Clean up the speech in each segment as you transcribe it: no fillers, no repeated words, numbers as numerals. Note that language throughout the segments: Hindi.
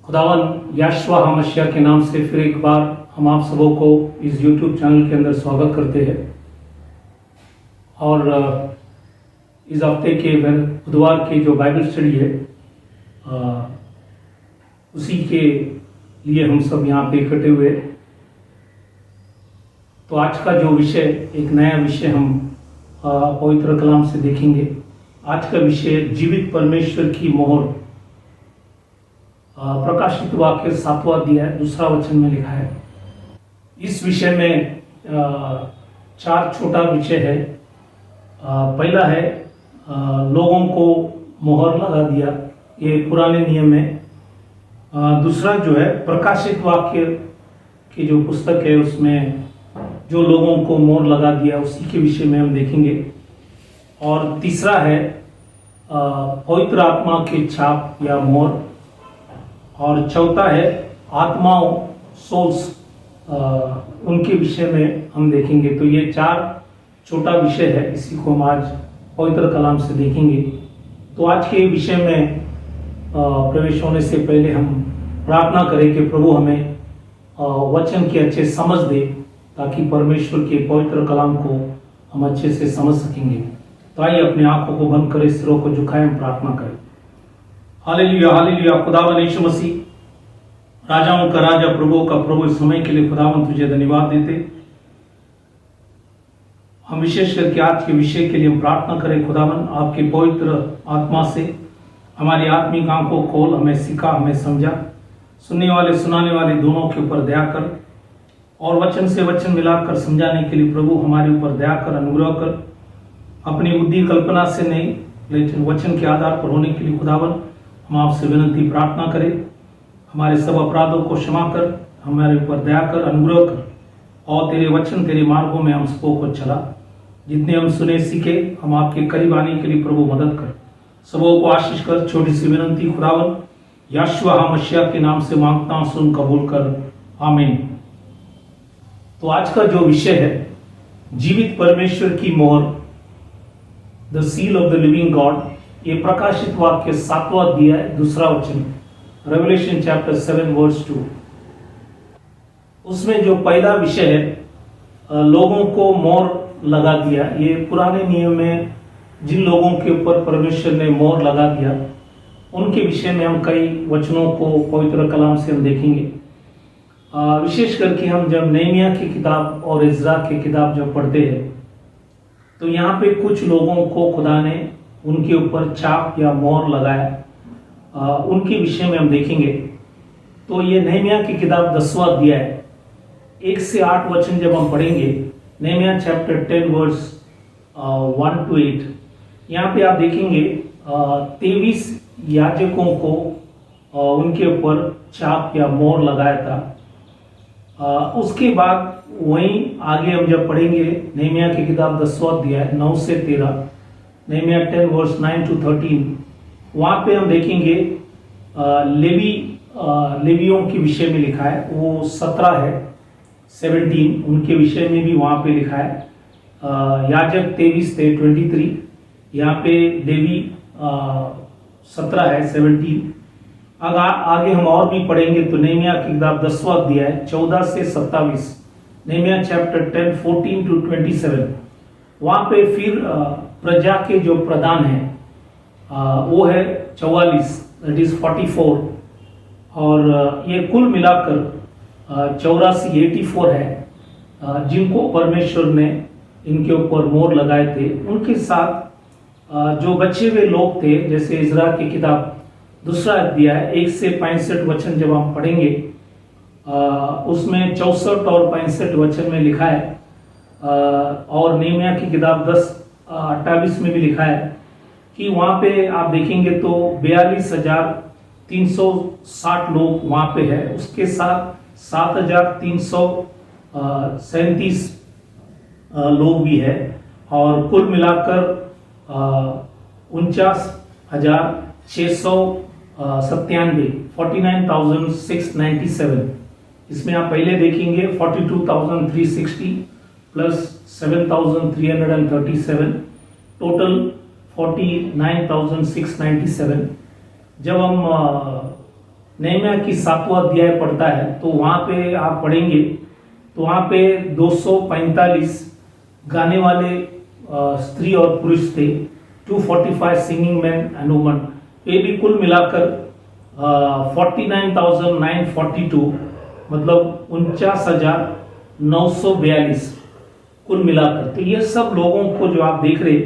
खुदावन याशवा हमशिया के नाम से फिर एक बार हम आप सबों को इस YouTube चैनल के अंदर स्वागत करते हैं। और इस हफ्ते के बुधवार की जो बाइबल स्टडी है उसी के लिए हम सब यहाँ पे इकट्ठे हुए। तो आज का जो विषय, एक नया विषय हम पवित्र कलाम से देखेंगे। आज का विषय जीवित परमेश्वर की मोहर। प्रकाशित वाक्य 7वां अध्याय 2 वचन में लिखा है। इस विषय में 4 छोटा विषय है। पहला है लोगों को मोहर लगा दिया, ये पुराने नियम में। दूसरा जो है प्रकाशित वाक्य की जो पुस्तक है उसमें जो लोगों को मोहर लगा दिया उसी के विषय में हम देखेंगे। और तीसरा है पवित्र आत्मा की छाप या मोहर। और चौथा है आत्माओं, सोल्स, उनके विषय में हम देखेंगे। तो ये 4 छोटा विषय है, इसी को हम आज पवित्र कलाम से देखेंगे। तो आज के विषय में प्रवेश होने से पहले हम प्रार्थना करें कि प्रभु हमें वचन की अच्छे समझ दे, ताकि परमेश्वर के पवित्र कलाम को हम अच्छे से समझ सकेंगे। तो आइए अपने आंखों को बंद करें, सिरों को झुकाएं, हम प्रार्थना करें। Hallelujah, hallelujah. खुदावन यीशु मसीह, राजाओं का राजा, प्रभुओं का प्रभु, इस समय के लिए खुदावन तुझे धन्यवाद देते। हम विशेष करके आज के विषय के लिए हम प्रार्थना करें। खुदावन आपके पवित्र आत्मा से हमारी आत्मिक आंखों खोल, हमें सिखा, हमें समझा। सुनने वाले सुनाने वाले दोनों के ऊपर दया कर, और वचन से वचन मिलाकर समझाने के लिए प्रभु हमारे ऊपर दया कर, अनुग्रह कर। अपनी बुद्धि कल्पना से नहीं, लेकिन वचन के आधार पर होने के लिए खुदावन हम आपसे विनती प्रार्थना करें। हमारे सब अपराधों को क्षमा कर, हमारे ऊपर दया कर, अनुग्रह कर, और तेरे वचन, तेरे मार्गों में हम सबों को चला। जितने हम सुने सीखे, हम आपके करीब आने के लिए प्रभु मदद कर, सबों को आशीष कर। छोटी सी विनती खुदावन याशवा हमशिया के नाम से मांगता हूं, सुन कबूल कर, आमीन। तो आज का जो विषय है जीवित परमेश्वर की मोहर, the seal of the living God. ये प्रकाशित वाक्य 7वां अध्याय 2 वचन, रेवलेशन चैप्टर 7 वर्स 2। उसमें जो पहला विषय है लोगों को मोहर लगा दिया। ये पुराने नियम में जिन लोगों के ऊपर परमेश्वर ने मोहर लगा दिया उनके विषय में हम कई वचनों को पवित्र कलाम से हम देखेंगे। विशेष करके हम जब नेहमिया की किताब और इज़रा की किताब जब पढ़ते हैं तो यहाँ पे कुछ लोगों को खुदा ने उनके ऊपर छाप या मोहर लगाया, उनके विषय में हम देखेंगे। तो ये नेहमिया की किताब 10वां अध्याय 1 से 8 वचन जब हम पढ़ेंगे, नेहमिया चैप्टर 10 वर्स 1 to 8, यहाँ पे आप देखेंगे 23 याजकों को उनके ऊपर छाप या मोहर लगाया था। उसके बाद वहीं आगे हम जब पढ़ेंगे नेहमिया की किताब 10वां अध्याय 9 से 13, नेहमिया 10 वर्स 9 to 13, वहाँ पे हम देखेंगे लेवियों के विषय में लिखा है। वो 17 है, 17 उनके विषय में भी वहाँ पे लिखा है। याजक 23 थे, 23, यहाँ पे लेवी 17 है, 17। आगे हम और भी पढ़ेंगे तो नेहमिया की किताब 10वां अध्याय 14 से 27, नेहमिया चैप्टर 10 14 to 27, वहाँ पे फिर प्रजा के जो प्रधान है वो है 44, दैट इज 44, और ये कुल मिलाकर 84 है जिनको परमेश्वर ने इनके ऊपर मोहर लगाए थे। उनके साथ जो बचे हुए लोग थे, जैसे इज़रा की किताब 2 अध्याय 1 से 65 वचन जब हम पढ़ेंगे उसमें 64 और 65 वचन में लिखा है। और नेहमिया की किताब 10:28 में भी लिखा है कि वहाँ पे आप देखेंगे तो 42,360 लोग वहाँ पे है। उसके साथ 7,337 लोग भी है, और कुल मिलाकर 49,697, 49,697। इसमें आप पहले देखेंगे 42,360 प्लस 7,337, टोटल 49,697। जब हम नेहमिया की 7वां अध्याय पढ़ता है तो वहां पे आप पढ़ेंगे तो वहां पे 245 गाने वाले स्त्री और पुरुष थे, 245 सिंगिंग मैन एंड वुमन। ये भी कुल मिलाकर 49,942 मतलब 49,942 कुल मिलाकर। तो ये सब लोगों को जो आप देख रहे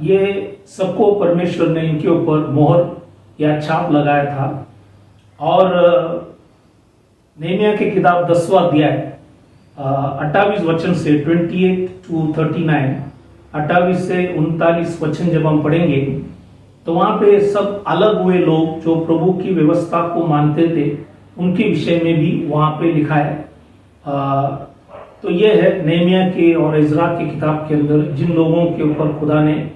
ये सबको परमेश्वर ने इनके ऊपर मोहर या छाप लगाया था। और नेहमिया की किताब 10वां अध्याय 28 वचन से 28 to 39, 28 से 39 वचन जब हम पढ़ेंगे तो वहां पे सब अलग हुए लोग जो प्रभु की व्यवस्था को मानते थे उनके विषय में भी वहां पे लिखा है। तो ये है नेहमिया के और इज़रा की किताब के अंदर जिन लोगों के ऊपर खुदा ने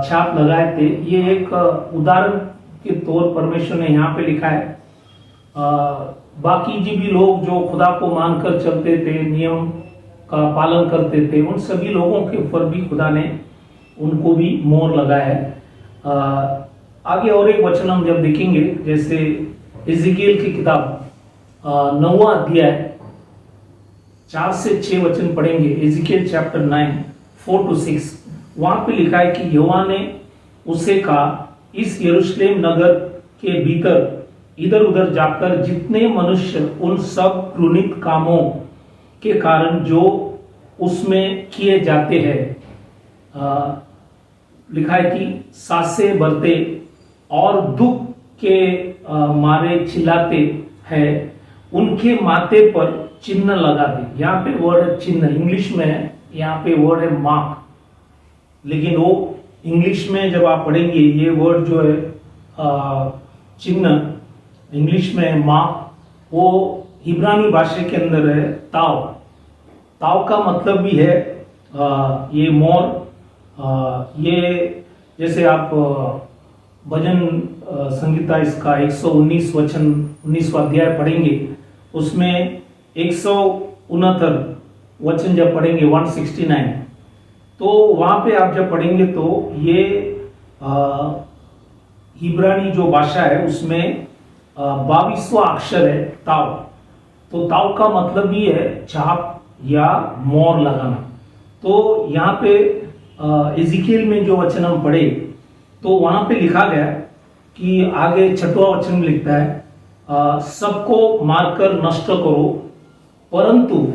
छाप लगाए थे। ये एक उदाहरण के तौर परमेश्वर ने यहाँ पे लिखा है। बाकी जी भी लोग जो खुदा को मानकर चलते थे, नियम का पालन करते थे, उन सभी लोगों के ऊपर भी खुदा ने उनको भी मोहर लगाया है। आगे और एक वचन हम जब देखेंगे, जैसे इज़िकियल की किताब 9वां अध्याय 4 से 6 वचन पढ़ेंगे। इज़िकियल चैप्टर 9 4 to 6 वहां पे लिखा है कि यहोवा ने उसे कहा, इस यरूशलेम नगर के भीतर इधर उधर जाकर जितने मनुष्य उन सब घृणित कामों के कारण जो उसमें किए जाते हैं, लिखा है कि सासे भरते और दुख के मारे चिल्लाते हैं, उनके माथे पर चिन्ह लगा दे। यहाँ पे वर्ड है चिन्ह, इंग्लिश में है, यहाँ पे वर्ड है मार्क, लेकिन वो इंग्लिश में जब आप पढ़ेंगे ये वर्ड जो है चिन्ह इंग्लिश में मार्क, वो इब्रानी भाषा के अंदर है ताव। ताव का मतलब भी है ये मोर। ये जैसे आप भजन संगीता इसका 119 वचन 19वां अध्याय पढ़ेंगे, उसमें 169 वचन जब पढ़ेंगे 169, तो वहां पे आप जब पढ़ेंगे तो ये इब्रानी जो भाषा है उसमें 22वां अक्षर है ताव। तो ताव का मतलब ही है छाप या मोहर लगाना। तो यहाँ पे इज़िकियल में जो वचन हम पढ़े तो वहां पे लिखा गया कि आगे 6वां वचन में लिखता है, सबको मारकर नष्ट करो, परंतु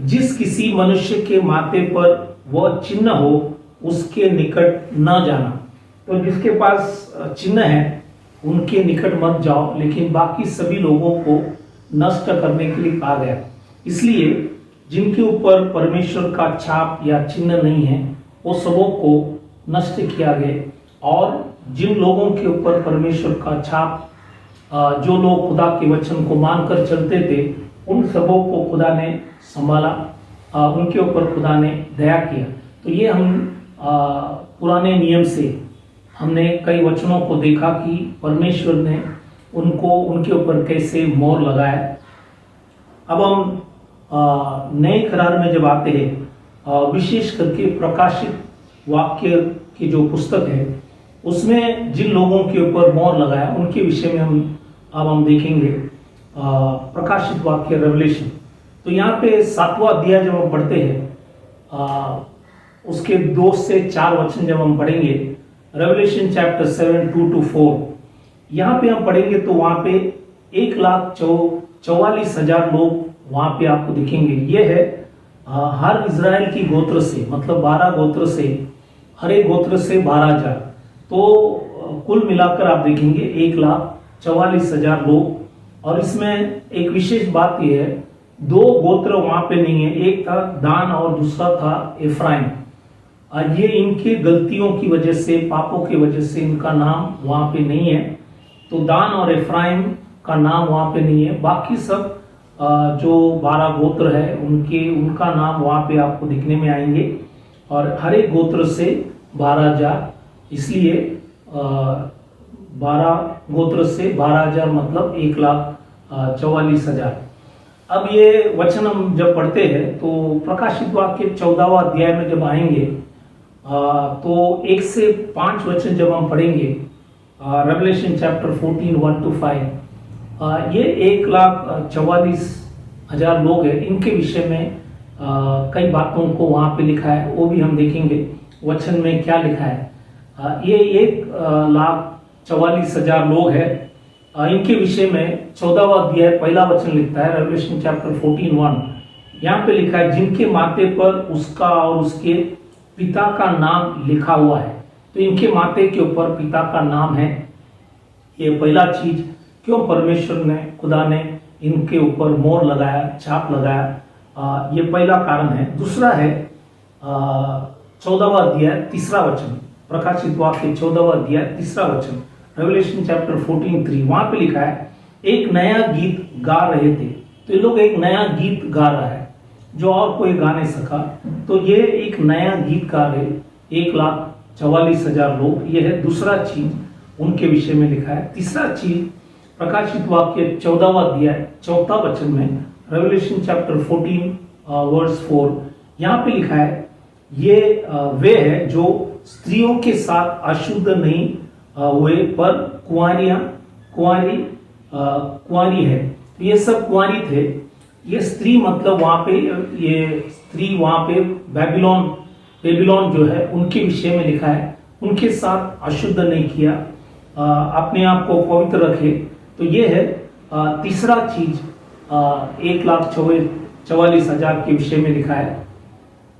जिस किसी मनुष्य के माथे पर वह चिन्ह हो उसके निकट न जाना। तो जिसके पास चिन्ह है उनके निकट मत जाओ, लेकिन बाकी सभी लोगों को नष्ट करने के लिए कहा गया। इसलिए जिनके ऊपर परमेश्वर का छाप या चिन्ह नहीं है वो सबों को नष्ट किया गया। और जिन लोगों के ऊपर परमेश्वर का छाप, जो लोग खुदा के वचन को मानकर चलते थे, उन सबों को खुदा ने संभाला, उनके ऊपर खुदा ने दया किया। तो ये हम पुराने नियम से हमने कई वचनों को देखा कि परमेश्वर ने उनको उनके ऊपर कैसे मोहर लगाया। अब हम नए करार में जब आते हैं, विशेष करके प्रकाशित वाक्य की जो पुस्तक है उसमें जिन लोगों के ऊपर मोहर लगाया उनके विषय में हम देखेंगे। प्रकाशित वाक्य रेवलेशन, तो यहाँ पे 7वां अध्याय जब हम पढ़ते हैं उसके 2 से 4 वचन जब हम पढ़ेंगे, रेवलेशन चैप्टर 7 2 to 4, यहाँ पे हम पढ़ेंगे तो वहाँ पे 1,44,000 लोग वहाँ पे आपको दिखेंगे। ये है हर इज़राइल की गोत्र से, मतलब 12 गोत्र से, हर एक गोत्र से 12,000, तो कुल मिलाकर आप देखेंगे 1,44,000 लोग। और इसमें एक विशेष बात यह है, 2 गोत्र वहां पे नहीं है, एक था दान और दूसरा था इफ्राइम। ये इनके गलतियों की वजह से, पापों की वजह से इनका नाम वहां पे नहीं है। तो दान और इफ्राइम का नाम वहां पे नहीं है। बाकी सब जो 12 गोत्र है उनका नाम वहां पे आपको दिखने में आएंगे। और हर एक गोत्र से 12,000, इसलिए 12 गोत्र से 12,000 मतलब 1,44,000। अब ये वचन हम जब पढ़ते हैं तो प्रकाशित वाक्य 14वां अध्याय में जब आएंगे तो 1 से 5 वचन जब हम पढ़ेंगे, रेवलेशन चैप्टर 14 1 to 5। ये 1,44,000 लोग हैं, इनके विषय में कई बातों को वहाँ पे लिखा है, वो भी हम देखेंगे वचन में क्या लिखा है। ये 1,44,000 लोग हैं, इनके विषय में 14वां अध्याय पहला वचन लिखता है, रेवलेशन चैप्टर 14 1। यहाँ पे लिखा है, जिनके माथे पर उसका और उसके पिता का नाम लिखा हुआ है। तो इनके माथे के ऊपर पिता का नाम है। ये पहला चीज, क्यों परमेश्वर ने, खुदा ने इनके ऊपर मोहर लगाया, छाप लगाया, ये पहला कारण है। दूसरा है 14वां अध्याय तीसरा वचन, प्रकाशित वाक्य 14वां अध्याय तीसरा वचन, रेवलेशन चैप्टर 14:3। वहां पे लिखा है, एक नया गीत गा रहे थे। तो ये लोग एक नया गीत गा रहा है जो और कोई गा नहीं सका। तो ये एक नया गीत गा रहे 1,44,000 लोग। ये है दूसरा चीज, उनके विषय में लिखा है। तीसरा चीज, प्रकाशित वाक्य 14वां अध्याय चौथा वचन में, रेवलेशन चैप्टर 14 वर्स 4, यहाँ पे लिखा है, ये वे है जो स्त्रियों के साथ अशुद्ध नहीं हुए पर कुंवारी है। तो ये सब कुंवारी थे। ये स्त्री मतलब वहां पे, ये स्त्री वहां पे बेबीलोन जो है, उनके विषय में लिखा है, उनके साथ अशुद्ध नहीं किया, अपने आप को पवित्र रखे। तो ये है तीसरा चीज, 1,44,000 के विषय में लिखा है।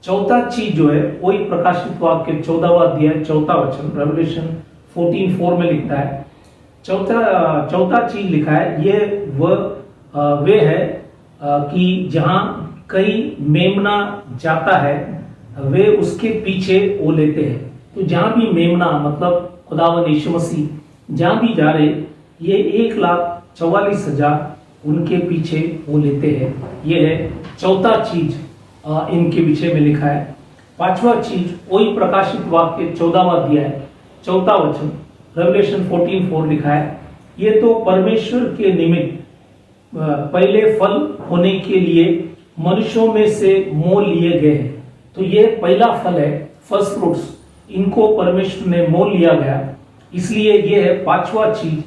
चौथा चीज जो है, वही प्रकाशित वाक्य 14वां अध्याय चौथा वचन, रेवलेशन 14:4 में लिखता है। चौथा चीज लिखा है, ये वे है कि जहां कई मेमना जाता है, वे उसके पीछे वो लेते हैं। तो जहां भी मेमना मतलब खुदावंद यीशु मसीह जहां भी जा रहे, ये 1,44,000 उनके पीछे वो लेते हैं। ये है चौथा चीज, इनके विषय में लिखा है। पांचवा चीज, वही प्रकाशित वाक्य 14वां अध्याय चौथा वचन, रेवलेशन 14:4 लिखा है, ये तो परमेश्वर के निमित्त पहले फल होने के लिए मनुष्यों में से मोल लिए गए हैं। तो ये पहला फल है, फर्स्ट फ्रूट्स, इनको परमेश्वर ने मोल लिया गया, इसलिए ये है पांचवा चीज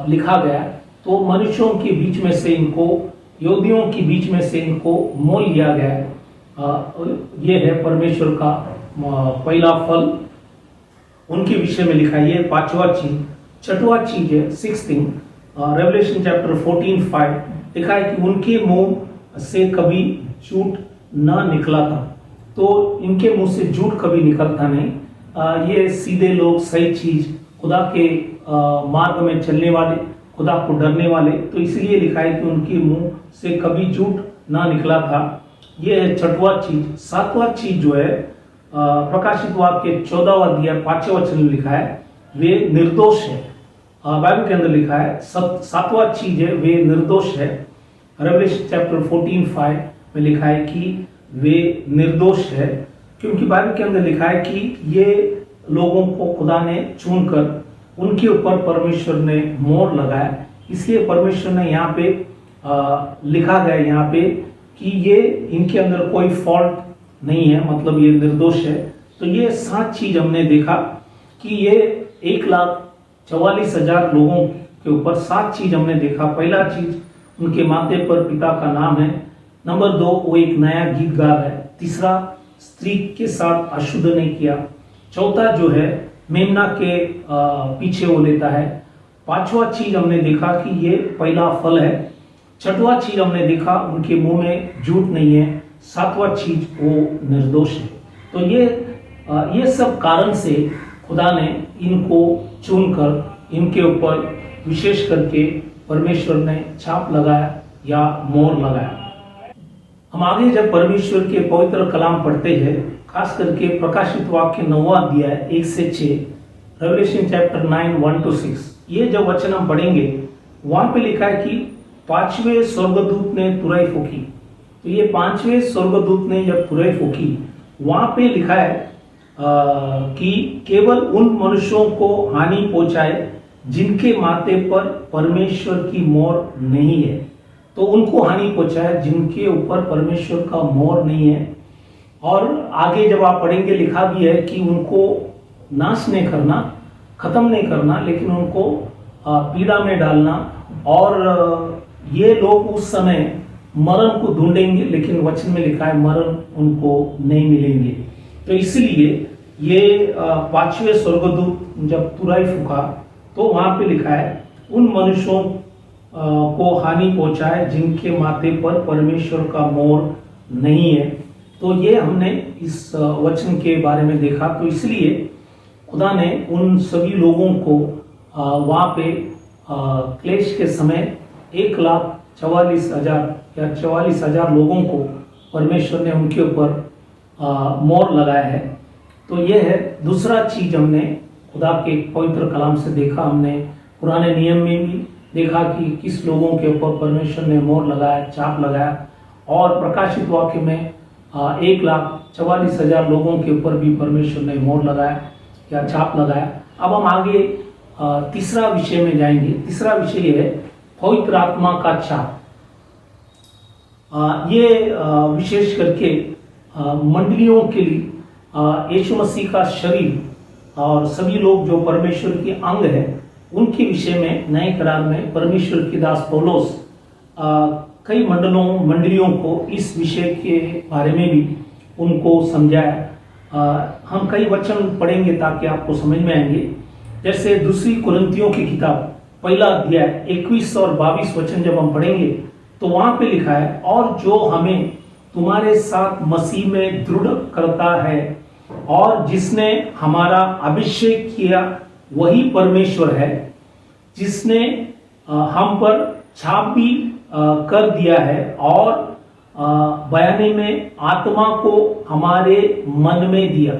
लिखा गया। तो मनुष्यों के बीच में से इनको, यहूदियों के बीच में से इनको मोल लिया गया। ये है परमेश्वर का पहला फल, उनके विषय में लिखा है, ये पांचवा चीज। छठवा चीज है, सिक्स थिंग, रेवलेशन चैप्टर 14:5 लिखा है कि उनके मुंह से कभी झूठ ना निकला था। तो इनके मुंह से झूठ कभी निकलता नहीं। ये सीधे लोग, सही चीज, खुदा के मार्ग में चलने वाले, खुदा को डरने वाले। तो इसलिए लिखा है कि उनके मुंह से कभी झूठ ना निकला था। ये है छठवा चीज। सातवां चीज जो है, प्रकाशित वाक्य 14वां अध्याय 5वें वचन में लिखा है, वे निर्दोष है। बाइबल के अंदर लिखा है सातवां चीज है, वे निर्दोष है। रेवलेशन चैप्टर 14:5 में लिखा है कि वे निर्दोष है, क्योंकि बाइबल के अंदर लिखा है कि ये लोगों को खुदा ने चुनकर उनके ऊपर परमेश्वर ने मोहर लगाया। इसलिए परमेश्वर ने यहाँ पे लिखा गया यहाँ पे कि ये इनके अंदर कोई फॉल्ट नहीं है, मतलब ये निर्दोष है। तो ये 7 चीज हमने देखा कि ये 1,44,000 लोगों के ऊपर 7 चीज हमने देखा। पहला चीज, उनके माथे पर पिता का नाम है। नंबर 2, वो एक नया गीत गा रहा है। तीसरा, स्त्री के साथ अशुद्ध नहीं किया। चौथा जो है, मेमना के पीछे वो लेता है। पांचवा चीज हमने देखा कि ये पहला फल है। छठवा चीज हमने देखा, उनके मुंह में झूठ नहीं है। सातवां चीज, वो निर्दोष है। तो ये सब कारण से खुदा ने इनको चुनकर इनके ऊपर विशेष करके परमेश्वर ने छाप लगाया या मोहर लगाया। हम आगे जब परमेश्वर के पवित्र कलाम पढ़ते हैं, खास करके प्रकाशित वाक्य 9वां अध्याय 1 से 6, रेवलेशन चैप्टर 9 1 to 6, ये जब वचन हम पढ़ेंगे, वहां पे लिखा है कि 5वें स्वर्गदूत ने तुरही फूकी। तो ये 5वें स्वर्गदूत ने जब तुरही फूकी, वहां पे लिखा है कि केवल उन मनुष्यों को हानि पहुंचाए जिनके माथे पर परमेश्वर की मोहर नहीं है। तो उनको हानि पहुंचाए जिनके ऊपर परमेश्वर का मोहर नहीं है। और आगे जब आप पढ़ेंगे, लिखा भी है कि उनको नाश नहीं करना, खत्म नहीं करना, लेकिन उनको पीड़ा में डालना। और ये लोग उस समय मरण को ढूंढेंगे, लेकिन वचन में लिखा है मरण उनको नहीं मिलेंगे। तो इसलिए ये पांचवें स्वर्गदूत जब तुरई फूका तो वहां पे लिखा है उन मनुष्यों को हानि पहुंचाए जिनके माथे पर परमेश्वर का मोहर नहीं है। तो ये हमने इस वचन के बारे में देखा। तो इसलिए खुदा ने उन सभी लोगों को वहां पे क्लेश के समय 1,44,000 या 44,000 लोगों को परमेश्वर ने उनके ऊपर मोहर लगाया है। तो यह है दूसरा चीज हमने खुदा के पवित्र कलाम से देखा। हमने पुराने नियम में भी देखा कि किस लोगों के ऊपर परमेश्वर ने मोहर लगाया, छाप लगाया, और प्रकाशित वाक्य में 1,44,000 लोगों के ऊपर भी परमेश्वर ने मोहर लगाया या छाप लगाया। अब हम आगे तीसरा विषय में जाएंगे। तीसरा विषय ये है पवित्र आत्मा का छाप। ये विशेष करके मंडलियों के लिए यीशु मसीह का शरीर और सभी लोग जो परमेश्वर के अंग है उनके विषय में नए करार में परमेश्वर की दास पौलुस कई मंडलियों को इस विषय के बारे में भी उनको समझाया। हम कई वचन पढ़ेंगे ताकि आपको समझ में आएंगे। जैसे दूसरी कुरिन्थियों की किताब पहला अध्याय 21 और 22 वचन जब हम पढ़ेंगे तो वहां पे लिखा है, और जो हमें तुम्हारे साथ मसीह में दृढ़ करता है और जिसने हमारा अभिषेक किया वही परमेश्वर है, जिसने हम पर छाप भी कर दिया है और बयाने में आत्मा को हमारे मन में दिया।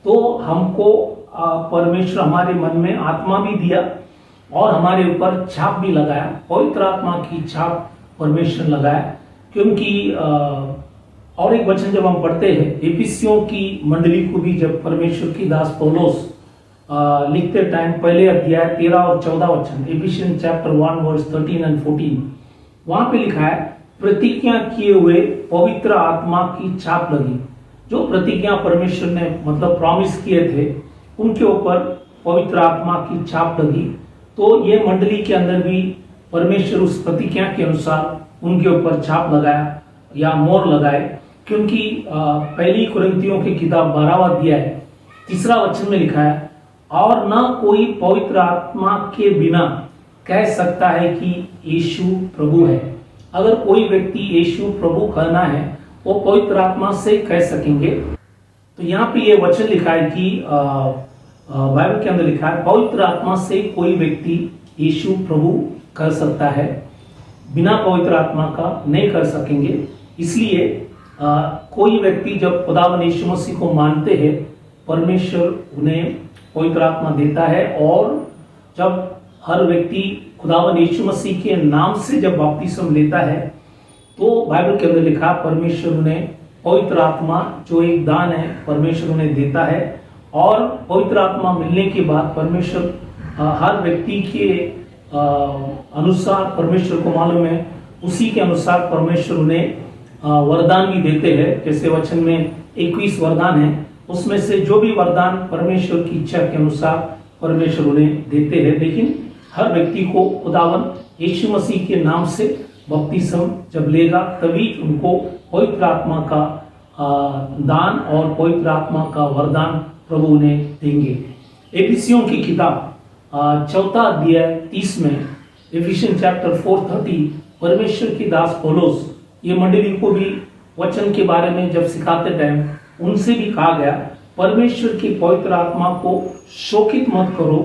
तो हमको परमेश्वर हमारे मन में आत्मा भी दिया और हमारे ऊपर छाप भी लगाया, पवित्र आत्मा की छाप परमेश्वर लगाया। क्योंकि और एक वचन जब हम पढ़ते हैं एफिसियों की मंडली को भी जब परमेश्वर की दास पौलुस लिखते टाइम पहले अध्याय 13 और 14 वचन, एफिशियन चैप्टर 1 वर्स 13 एंड 14, वहां पे लिखा है प्रतिज्ञा किए हुए पवित्र आत्मा की छाप लगी। जो प्रतिज्ञा परमेश्वर ने मतलब प्रॉमिस किए थे उनके ऊपर पवित्र आत्मा की छाप लगी। तो ये मंडली के अंदर भी परमेश्वर उस प्रतिज्ञा के अनुसार उनके ऊपर छाप लगाया या मोहर लगाए। क्योंकि पहली कुरिन्थियों की किताब 12वां अध्याय 3 वचन में लिखा है, और न कोई पवित्र आत्मा के बिना कह सकता है कि यीशु प्रभु है। अगर कोई व्यक्ति यीशु प्रभु कहना है वो पवित्र आत्मा से कह सकेंगे। तो यहाँ पे ये वचन लिखा है कि बाइबल के अंदर लिखा है पवित्र आत्मा से कोई व्यक्ति यीशु प्रभु कर सकता है, बिना पवित्र आत्मा का नहीं कर सकेंगे। इसलिए कोई व्यक्ति जब खुदावन यीशु मसीह को मानते हैं परमेश्वर उन्हें पवित्र आत्मा देता है। और जब हर व्यक्ति खुदावन यीशु मसीह के नाम से जब बपतिस्म लेता है तो बाइबल के अंदर लिखा परमेश्वर उन्हें पवित्र आत्मा जो एक दान है परमेश्वर उन्हें देता है। और पवित्र आत्मा मिलने के बाद परमेश्वर हर व्यक्ति के अनुसार परमेश्वर को मालूम है, उसी के अनुसार परमेश्वर उन्हें वरदान भी देते हैं। जैसे वचन में 21 वरदान है, उसमें से जो भी वरदान परमेश्वर की इच्छा के अनुसार परमेश्वर उन्हें देते हैं। लेकिन हर व्यक्ति को खुदावन यीशु मसीह के नाम से बपतिस्म जब लेगा तभी उनको पवित्र आत्मा का दान और पवित्र आत्मा का वरदान प्रभु उन्हें देंगे। एफिसियों की किताब 4 अध्याय 30 में, एफिशियन चैप्टर 4:30, परमेश्वर की दास पौलुस ये मंडली को भी वचन के बारे में जब सिखाते टाइम उनसे भी कहा गया परमेश्वर की पवित्र आत्मा को शोकित मत करो,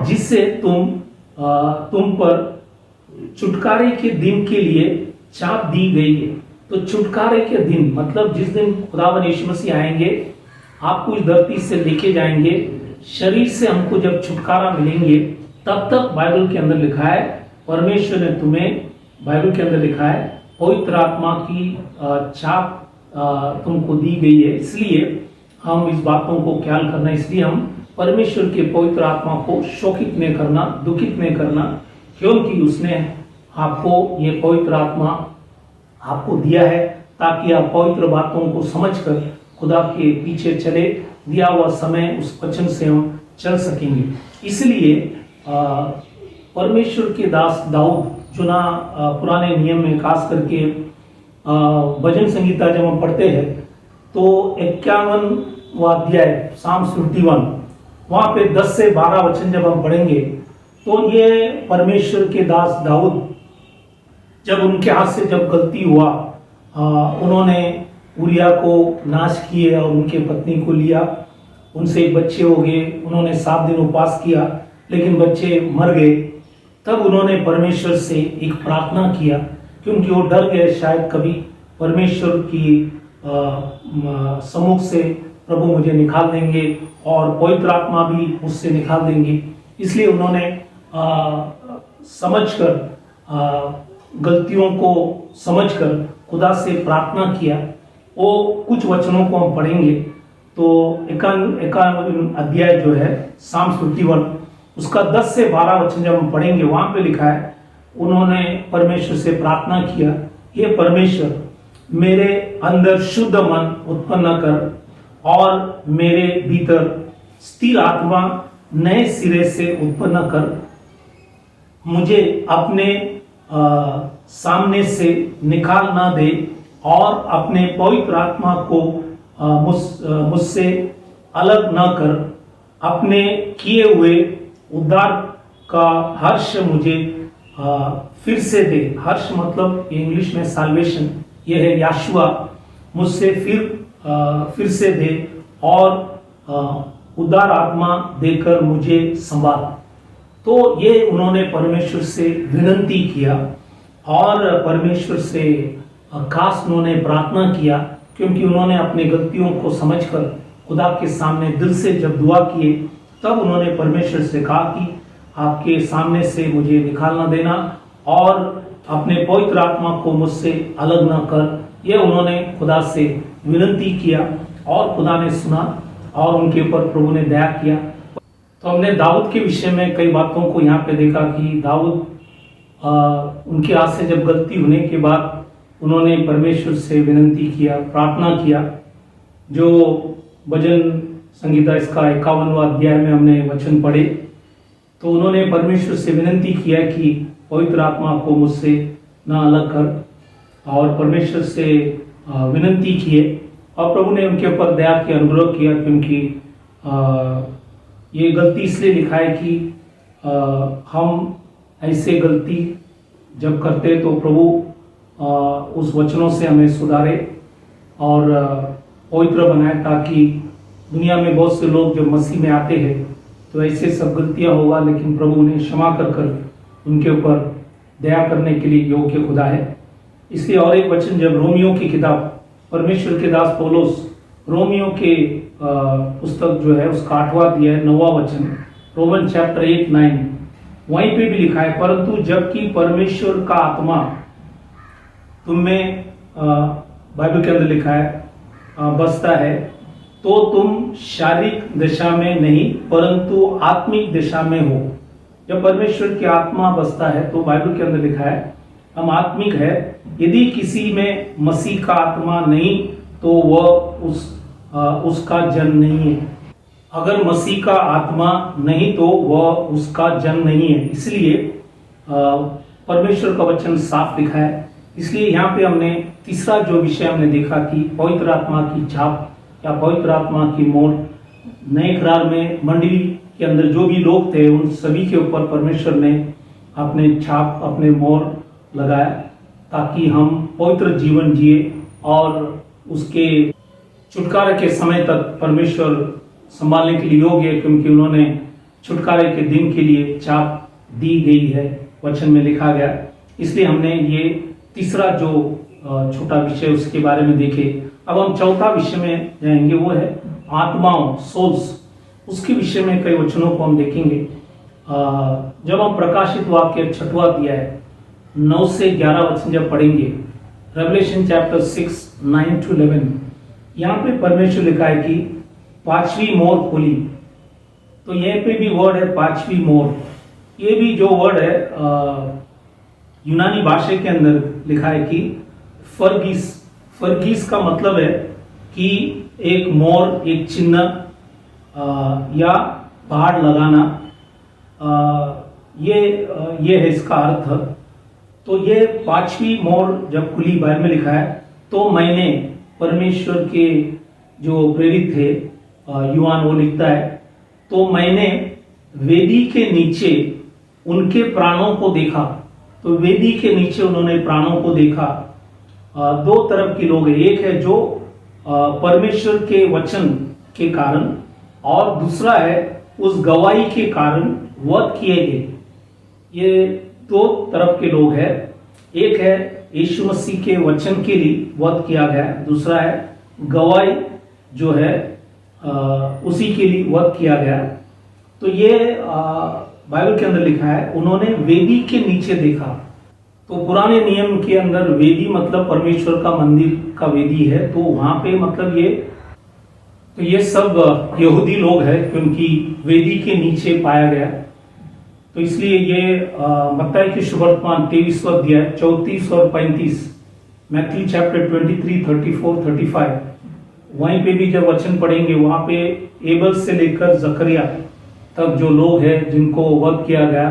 जिससे तुम पर छुटकारे के दिन के लिए छाप दी गई है। तो छुटकारे के दिन मतलब जिस दिन खुदावन यीशु मसीह आएंगे, आपको इस धरती से लेके जाएंगे, शरीर से हमको जब छुटकारा मिलेंगे, तब तक बाइबल के अंदर लिखा है परमेश्वर ने तुम्हें, बाइबल के अंदर लिखा है पवित्र आत्मा की छाप तुमको दी गई है। इसलिए हम इस बातों को ख्याल करना, इसलिए हम परमेश्वर के पवित्र आत्मा को शोकित नहीं करना, दुखित नहीं करना, क्योंकि उसने आपको ये पवित्र आत्मा आपको दिया है ताकि आप पवित्र बातों को समझकर खुदा के पीछे चले। दिया हुआ समय उस वचन से हम चल सकेंगे। इसलिए परमेश्वर के दास दाऊद जो ना पुराने नियम में खास करके भजन संगीता जब हम पढ़ते हैं तो 51वां अध्याय साम्स 51 वहां पे 10 से 12 वचन जब हम पढ़ेंगे तो ये परमेश्वर के दास दाऊद जब उनके हाथ से जब गलती हुआ, उन्होंने उरिया को नाश किए और उनके पत्नी को लिया, उनसे बच्चे हो गए, उन्होंने 7 दिन उपवास किया लेकिन बच्चे मर गए। तब उन्होंने परमेश्वर से एक प्रार्थना किया क्योंकि वो डर गए शायद कभी परमेश्वर की सम्मुख से प्रभु मुझे निकाल देंगे और पवित्र आत्मा भी मुझसे निकाल देंगे। इसलिए उन्होंने समझकर गलतियों को समझकर खुदा से प्रार्थना किया। वो कुछ वचनों को हम पढ़ेंगे तो 51 अध्याय जो है साम्स 51 उसका 10 से 12 वचन जब हम पढ़ेंगे वहां पे लिखा है उन्होंने परमेश्वर से प्रार्थना किया, हे परमेश्वर मेरे अंदर शुद्ध मन उत्पन्न कर और मेरे भीतर स्थिर आत्मा नए सिरे से उत्पन्न कर, मुझे अपने सामने से निकाल ना दे और अपने पवित्र आत्मा को मुझसे अलग ना कर, अपने किए हुए उद्धार का हर्ष मुझे फिर से दे। हर्ष मतलब इंग्लिश में साल्वेशन, यह है याशुआ, मुझसे फिर से दे और उदार आत्मा देकर मुझे संभाल। तो ये उन्होंने परमेश्वर से विनती किया और परमेश्वर से खास उन्होंने प्रार्थना किया क्योंकि उन्होंने अपनी गलतियों को समझकर खुदा के सामने दिल से जब दुआ किए तब उन्होंने परमेश्वर से कहा कि आपके सामने से मुझे निकाल न देना और अपने पवित्र आत्मा को मुझसे अलग न कर। यह उन्होंने खुदा से विनती किया और खुदा ने सुना और उनके ऊपर प्रभु ने दया किया। तो हमने दाऊद के विषय में कई बातों को यहाँ पे देखा कि दाऊद उनके हाथ से जब गलती होने के बाद उन्होंने परमेश्वर से विनती किया, प्रार्थना किया। जो भजन संगीता इसका 51वां अध्याय में हमने वचन पढ़े तो उन्होंने परमेश्वर से विनती किया कि पवित्र आत्मा को मुझसे ना अलग कर और परमेश्वर से विनती किए और प्रभु ने उनके ऊपर दया की अनुग्रह किया क्योंकि ये गलती इसलिए लिखा है कि हम ऐसे गलती जब करते तो प्रभु उस वचनों से हमें सुधारे और पवित्र बनाए ताकि दुनिया में बहुत से लोग जब मसीह में आते हैं तो ऐसे सब गलतियां होगा लेकिन प्रभु उन्हें क्षमा कर उनके ऊपर दया करने के लिए योग्य खुदा है। इसलिए और एक वचन जब रोमियो की किताब परमेश्वर के दास पौलुस रोमियो के पुस्तक जो है उसका 8वां अध्याय 9वां वचन रोमन चैप्टर 8-9 वहीं पे भी लिखा है, परंतु जबकि परमेश्वर का आत्मा तुम में बाइबल के अंदर लिखा है बसता है तो तुम शारीरिक दिशा में नहीं परंतु आत्मिक दिशा में हो। जब परमेश्वर की आत्मा बसता है तो बाइबल के अंदर लिखा है हम आत्मिक है। यदि किसी में मसीह का आत्मा नहीं तो वह उसका जन नहीं है। अगर मसीह का आत्मा नहीं तो वह उसका जन नहीं है। इसलिए परमेश्वर का वचन साफ लिखा है। इसलिए यहाँ पे हमने तीसरा जो विषय हमने देखा कि पवित्र आत्मा की छाप या पवित्र आत्मा की मोहर। नए करार में मंडली के अंदर जो भी लोग थे उन सभी के ऊपर परमेश्वर ने अपने छाप अपने मोहर लगाया ताकि हम पवित्र जीवन जिए और उसके छुटकारे के समय तक परमेश्वर संभालने के लिए योग्य है क्योंकि उन्होंने छुटकारे के दिन के लिए छाप दी गई है, वचन में लिखा गया। इसलिए हमने ये तीसरा जो छोटा विषय उसके बारे में देखे। अब हम चौथा विषय में जाएंगे, वो है आत्माओं, सोल्स। उसके विषय में कई वचनों को हम देखेंगे। जब हम प्रकाशित वाक्य 6वां अध्याय 9 से 11 वचन जब पढ़ेंगे, रेवलेशन चैप्टर 6:9-11, यहाँ पे परमेश्वर लिखा है कि 5वीं मोहर खोली। तो यहाँ पे भी वर्ड है 5वीं मोहर। ये भी जो वर्ड है यूनानी भाषा के अंदर लिखा है कि फर्गीस। फर्गीस का मतलब है कि एक मोर, एक चिन्ह या पहाड़ लगाना, ये है इसका अर्थ। तो ये 5वीं मोहर जब खुली, बाइबल में लिखा है, तो मैंने, परमेश्वर के जो प्रेरित थे यूहान, वो लिखता है, तो मैंने वेदी के नीचे उनके प्राणों को देखा। तो वेदी के नीचे उन्होंने प्राणों को देखा। दो तरफ के लोग हैं, एक है जो परमेश्वर के वचन के कारण, और दूसरा है उस गवाही के कारण वध किए गए। ये दो तरफ के लोग हैं। एक है यीशु मसीह के वचन के लिए वध किया गया, दूसरा है गवाही जो है उसी के लिए वध किया गया। तो ये बाइबल के अंदर लिखा है, उन्होंने वेदी के नीचे देखा। तो पुराने नियम के अंदर वेदी मतलब परमेश्वर का मंदिर का वेदी है। तो वहां पे मतलब ये सब यहूदी लोग हैं, क्योंकि वेदी के नीचे पाया गया। तो इसलिए ये मत्ती की सुवर्तमान 23वां अध्याय 34 और 35, मैथ्यू चैप्टर 23, 34, 35, वहीं पे भी जब वचन पढ़ेंगे, वहां पे एबल से लेकर जकरिया तक जो लोग हैं जिनको वध किया गया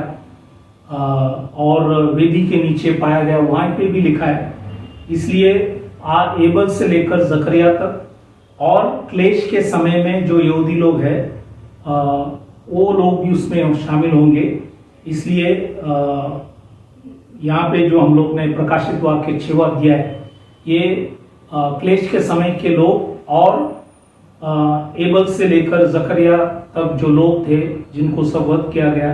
और वेदी के नीचे पाया गया, वहां पे भी लिखा है। इसलिए एबल से लेकर जकरिया तक, और क्लेश के समय में जो यहूदी लोग हैं वो लोग भी उसमें शामिल होंगे। इसलिए यहाँ पे जो हम लोग ने प्रकाशित वाक्य 6वां अध्याय, ये क्लेश के समय के लोग और एबल से लेकर जकरिया तक जो लोग थे जिनको सब वध किया गया,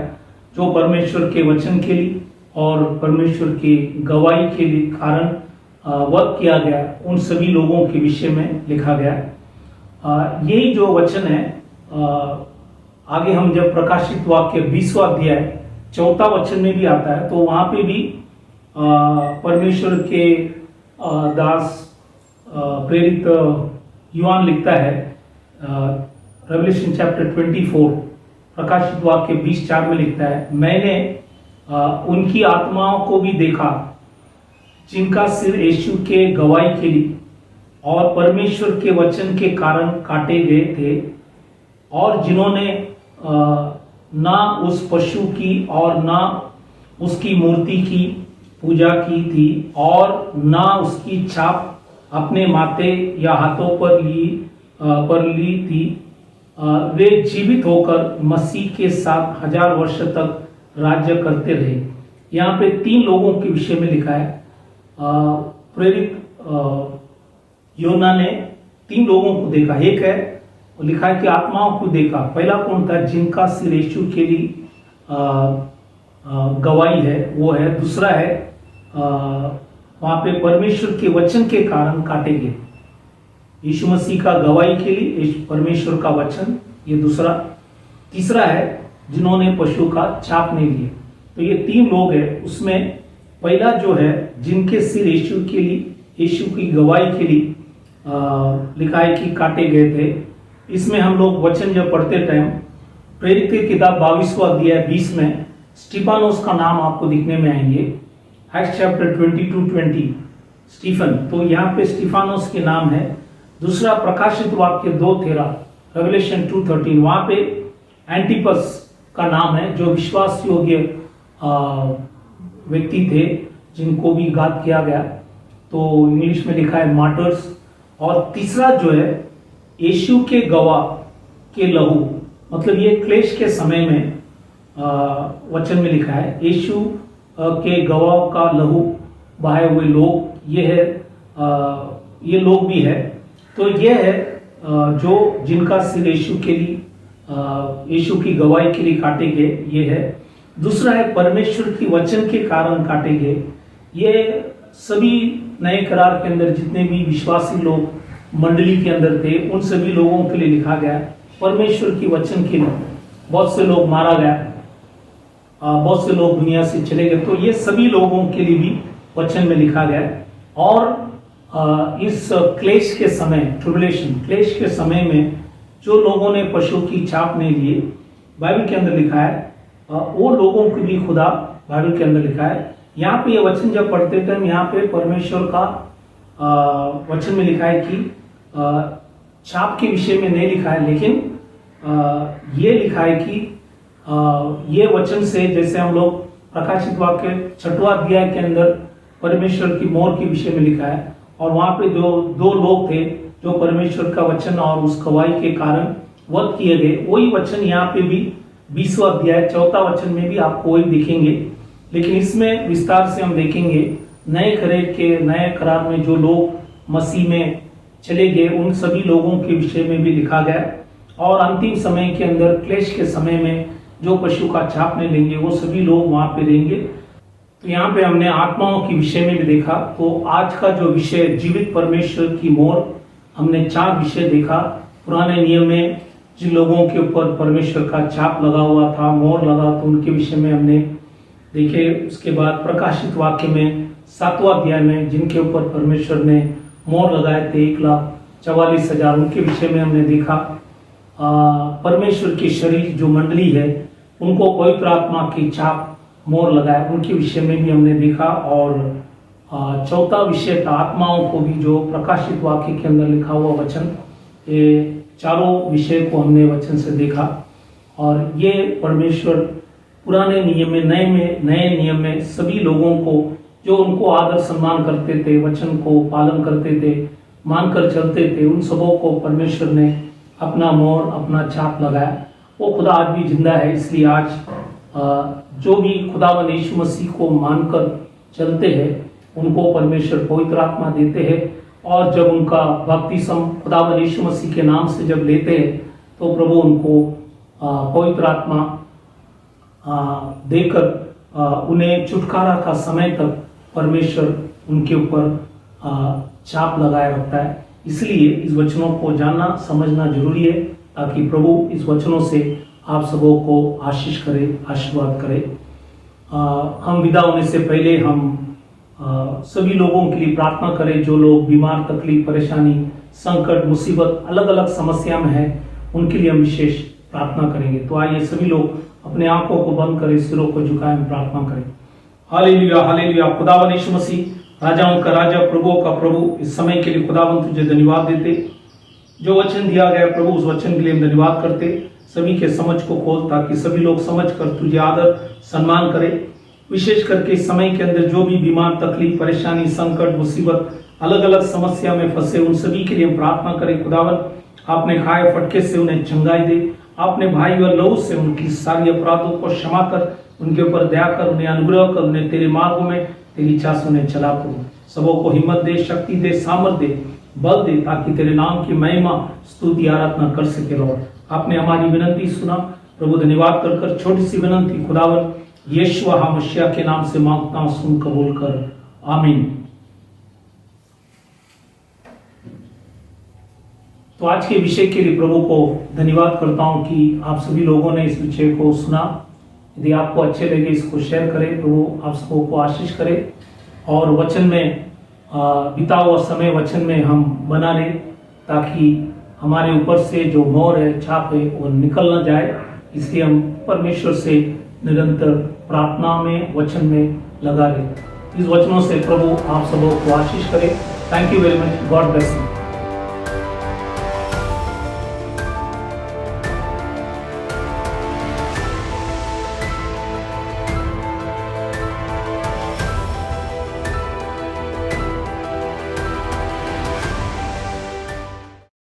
जो परमेश्वर के वचन के लिए और परमेश्वर की गवाही के लिए कारण वध किया गया, उन सभी लोगों के विषय में लिखा गया। यही जो वचन है, आगे हम जब प्रकाशित वाक्य 20वां अध्याय 4था वचन में भी आता है, तो वहां पे भी परमेश्वर के दास प्रेरित यूहान लिखता है, रेवलेशन चैप्टर 24 प्रकाशित वाक्य 20:4 में लिखता है, मैंने उनकी आत्माओं को भी देखा जिनका सिर यीशु के गवाही के लिए और परमेश्वर के वचन के कारण काटे गए थे, और जिन्होंने ना उस पशु की और ना उसकी मूर्ति की पूजा की थी, और ना उसकी छाप अपने माथे या हाथों पर ली थी, वे जीवित होकर मसीह के साथ 1000 वर्ष तक राज्य करते रहे। यहाँ पे 3 लोगों के विषय में लिखा है। प्रेरित योना ने 3 लोगों को देखा। एक है, लिखा है कि आत्माओं को देखा। पहला कौन था? जिनका सिर यीशु के लिए गवाही है, वो है। दूसरा है वहां पे परमेश्वर के वचन के कारण काटे गए। यीशु मसीह का गवाही के लिए परमेश्वर का वचन, ये दूसरा। तीसरा है जिन्होंने पशु का छाप नहीं लिए। तो ये 3 लोग हैं। उसमें पहला जो है, जिनके सिर यीशु के लिए, यीशु की गवाही के लिए लिखा है कि काटे गए थे। इसमें हम लोग वचन जब पढ़ते टाइम प्रेरित की किताब 22वां अध्याय 20 में स्टीफानोस का नाम आपको दिखने में आएंगे। एक्ट्स चैप्टर 22-20 स्टीफन, तो यहाँ पे स्टीफानोस के नाम है। दूसरा प्रकाशित वाक्य 2:13 रेवलेशन 2:13, वहां पे एंटिपस का नाम है, जो विश्वास योग्य व्यक्ति थे जिनको भी घात किया गया। तो इंग्लिश में लिखा है मार्टर्स। और तीसरा जो है, यीशु के गवाह के लहू, मतलब ये क्लेश के समय में वचन में लिखा है, यीशु के गवाह का लहू बहाए हुए लोग, ये है, ये लोग भी है। तो ये है जो जिनका सिर यीशु के लिए, यीशु की गवाही के लिए काटे गए, ये है। दूसरा है परमेश्वर की वचन के कारण काटे गए। ये सभी नए करार के अंदर जितने भी विश्वासी लोग मंडली के अंदर थे, उन सभी लोगों के लिए लिखा गया। परमेश्वर की वचन के लिए बहुत से लोग मारा गया, बहुत से लोग दुनिया से चले गए। तो ये सभी लोगों के लिए भी वचन में लिखा गया। और इस क्लेश के समय, ट्रिबुलेशन क्लेश के समय में जो लोगों ने पशु की छाप नहीं लिए, बाइबल के अंदर लिखा है, वो लोगों को भी खुदा बाइबल के अंदर लिखा है। यहाँ पे ये वचन जब पढ़ते टाइम, यहाँ पे परमेश्वर का वचन में लिखा है कि छाप के विषय में नहीं लिखा है, लेकिन ये लिखा है कि ये वचन से, जैसे हम लोग प्रकाशित वाक्य 6वां अध्याय के अंदर परमेश्वर की मोहर के विषय में लिखा है, और वहां पे जो दो लोग थे जो परमेश्वर का वचन और उस गवाही के कारण वध किए गए, वही वचन यहाँ पे भी 20वां अध्याय 4 वचन में भी आपको वही दिखेंगे। लेकिन इसमें विस्तार से हम देखेंगे नए करार में जो लोग मसीह में चले गए, उन सभी लोगों के विषय में भी लिखा गया, और अंतिम समय के अंदर क्लेश के समय में जो पशु का छाप नहीं लेंगे वो सभी लोग वहां पे रहेंगे। तो यहाँ पे हमने आत्माओं के विषय में भी देखा। तो आज का जो विषय जीवित परमेश्वर की मोहर, हमने 4 विषय देखा। पुराने नियम में जिन लोगों के ऊपर परमेश्वर का छाप लगा हुआ था, मोहर लगा, तो उनके विषय में हमने देखे। उसके बाद प्रकाशित वाक्य में 7वां अध्याय में जिनके ऊपर परमेश्वर ने मोहर लगाए थे 1,44,000, उनके विषय में हमने देखा। परमेश्वर की शरीर जो मंडली है उनको पवित्र आत्मा की छाप मोहर लगाए, उनके विषय में भी हमने देखा। और 4था विषय था आत्माओं को भी, जो प्रकाशित वाक्य के अंदर लिखा हुआ वचन। ये चारों विषय को हमने वचन से देखा। और ये परमेश्वर पुराने नियम में नए नियम में सभी लोगों को जो उनको आदर सम्मान करते थे, वचन को पालन करते थे, मानकर चलते थे, उन सबों को परमेश्वर ने अपना मोहर, अपना छाप लगाया। वो खुदा आज भी जिंदा है। इसलिए आज जो भी खुदावंद यीशु मसीह को मानकर चलते हैं उनको परमेश्वर पवित्र आत्मा देते हैं। और जब उनका बपतिस्म खुदावंद यीशु मसीह के नाम से जब लेते हैं तो प्रभु उनको पवित्र आत्मा देकर उन्हें छुटकारा का समय तक परमेश्वर उनके ऊपर छाप लगाए रखता है। इसलिए इस वचनों को जानना समझना जरूरी है, ताकि प्रभु इस वचनों से आप सबों को आशीष करे, आशीर्वाद करे। हम विदा होने से पहले हम सभी लोगों के लिए प्रार्थना करें जो लोग बीमार, तकलीफ, परेशानी, संकट, मुसीबत, अलग अलग समस्या में है, उनके लिए हम विशेष प्रार्थना करेंगे। तो आइए सभी लोग अपने आंखों को बंद करें, सिरों को झुकाएं, प्रार्थना करें। Hallelujah, hallelujah. खुदावंद यीशु मसीह राजाओं का राजा, प्रभुओं का प्रभु, इस समय के लिए खुदावंद तुझे धन्यवाद देते। जो वचन दिया गया प्रभु, उस वचन के लिए हम धन्यवाद करते। सभी के समझ को खोल, ताकि सभी लोग समझ कर तुझे आदर सम्मान करें। विशेष करके इस समय के अंदर जो भी बीमार, तकलीफ, परेशानी, संकट, मुसीबत, अलग अलग समस्या में फंसे, उन सभी के लिए हम प्रार्थना करें। खुदावंद आपने खाए फटके से उन्हें चंगाई दे, आपने भाई और लहू से उनकी सारी अपराधों को क्षमा कर, उनके ऊपर दया कर, उन्हें अनुग्रह कर, उन्हें तेरे मार्गों में तेरी इच्छा से उन्हें चला करो। सबों को हिम्मत दे, शक्ति दे, सामर्थ दे, बल दे, ताकि तेरे नाम की महिमा, स्तुति, आराधना कर सके। लॉर्ड आपने हमारी विनती सुना प्रभु, धन्यवाद कर छोटी सी विनती खुदावंद यीशु मसीह के नाम से मांगता हूं, सुन कबूल कर, आमीन। तो आज के विषय के लिए प्रभु को धन्यवाद करता हूं कि आप सभी लोगों ने इस विषय को सुना। यदि आपको अच्छे लगे इसको शेयर करें, प्रभु आप सबको आशीष करे। और वचन में बिता हुआ समय वचन में हम बना लें, ताकि हमारे ऊपर से जो मोहर है, छाप है, वो निकल न जाए। इसलिए हम परमेश्वर से निरंतर प्रार्थना में, वचन में लगा लें। इस वचनों से प्रभु आप सबों को आशीष करे। Thank you very much. God bless you.